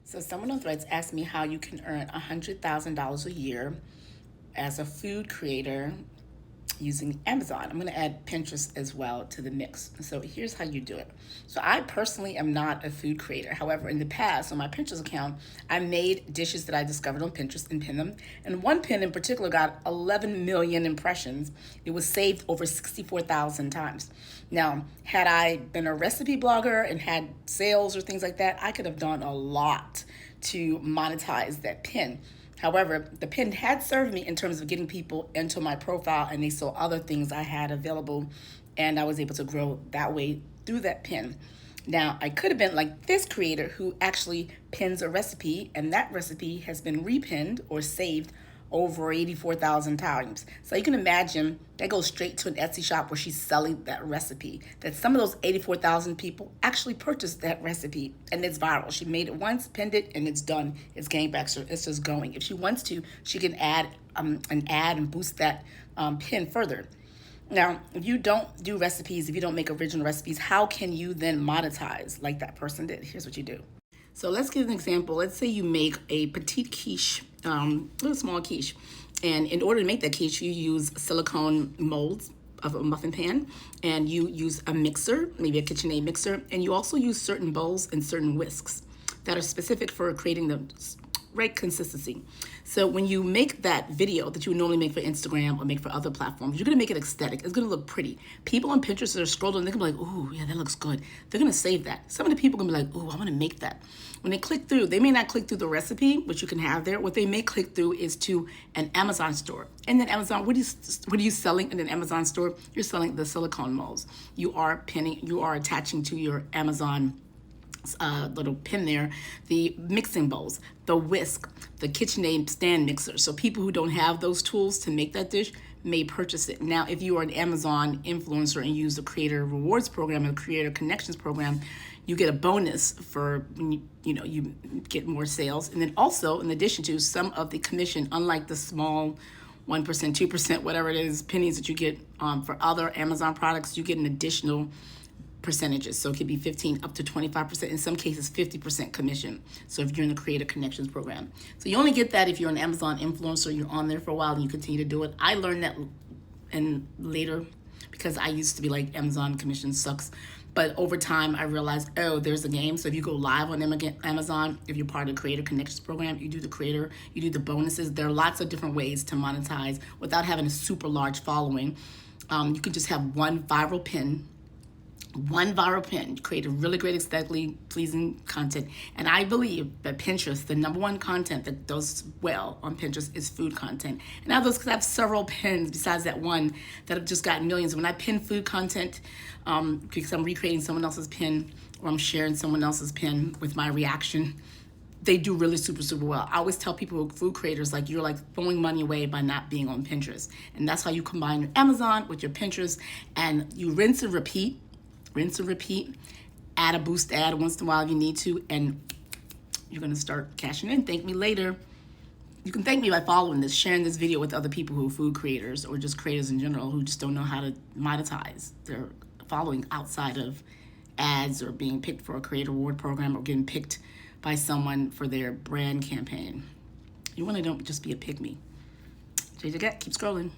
So someone on Threads asked me how you can earn $100,000 a year as a food creator using Amazon. I'm going to add Pinterest as well to the mix. So here's how you do it. So I personally am not a food creator. However, in the past, on my Pinterest account, I made dishes that I discovered on Pinterest and pinned them. And one pin in particular got 11 million impressions. It was saved over 64,000 times. Now, had I been a recipe blogger and had sales or things like that, I could have done a lot to monetize that pin. However, the pin had served me in terms of getting people into my profile and they saw other things I had available, and I was able to grow that way through that pin. Now, I could have been like this creator who actually pins a recipe, and that recipe has been repinned or saved over 84,000 times. So you can imagine that goes straight to an Etsy shop where she's selling that recipe. That some of those 84,000 people actually purchased that recipe, and it's viral. She made it once, pinned it, and it's done. It's gangbusters. It's just going. If she wants to, she can add an ad and boost that pin further. Now, if you don't do recipes, if you don't make original recipes, how can you then monetize like that person did? Here's what you do. So let's give an example. Let's say you make a petite quiche, little small quiche. And in order to make that quiche, you use silicone molds of a muffin pan, and you use a mixer, maybe a KitchenAid mixer, and you also use certain bowls and certain whisks that are specific for creating the right consistency. So when you make that video that you would normally make for Instagram or make for other platforms, you're gonna make it aesthetic. It's gonna look pretty. People on Pinterest that are scrolling, they're gonna be like, ooh, yeah, that looks good. They're gonna save that. Some of the people are gonna be like, ooh, I wanna make that. When they click through, they may not click through the recipe, which you can have there. What they may click through is to an Amazon store. And then Amazon, what are you selling in an Amazon store? You're selling the silicone molds. You are attaching to your Amazon little pin there, the mixing bowls, the whisk, the KitchenAid stand mixer. So people who don't have those tools to make that dish may purchase it. Now, if you are an Amazon influencer and use the Creator Rewards Program or the Creator Connections Program, you get a bonus for when you get more sales. And then also, in addition to some of the commission, unlike the small 1%, 2%, whatever it is, pennies that you get for other Amazon products, you get an additional percentages. So it could be 15 up to 25%, in some cases 50% commission. So if you're in the Creator Connections Program. So you only get that if you're an Amazon influencer, you're on there for a while and you continue to do it. I learned that and later because I used to be like, Amazon commission sucks. But over time, I realized, oh, there's a game. So if you go live on Amazon, if you're part of the Creator Connections Program, you do the creator, you do the bonuses. There are lots of different ways to monetize without having a super large following. You can just have one viral pin, create a really great aesthetically pleasing content. And I believe that Pinterest, the number one content that does well on Pinterest is food content. And I have several pins besides that one that have just gotten millions. When I pin food content, because I'm recreating someone else's pin or I'm sharing someone else's pin with my reaction, they do really super well. I always tell people, food creators, like, you're like throwing money away by not being on Pinterest. And that's how you combine your Amazon with your Pinterest, and you rinse and repeat, add a boost ad once in a while if you need to, and you're gonna start cashing in. Thank me later. You can thank me by following this, sharing this video with other people who are food creators or just creators in general who just don't know how to monetize their following outside of ads or being picked for a creator reward program or getting picked by someone for their brand campaign. You wanna don't just be a pick me. JJ Gat, keep scrolling.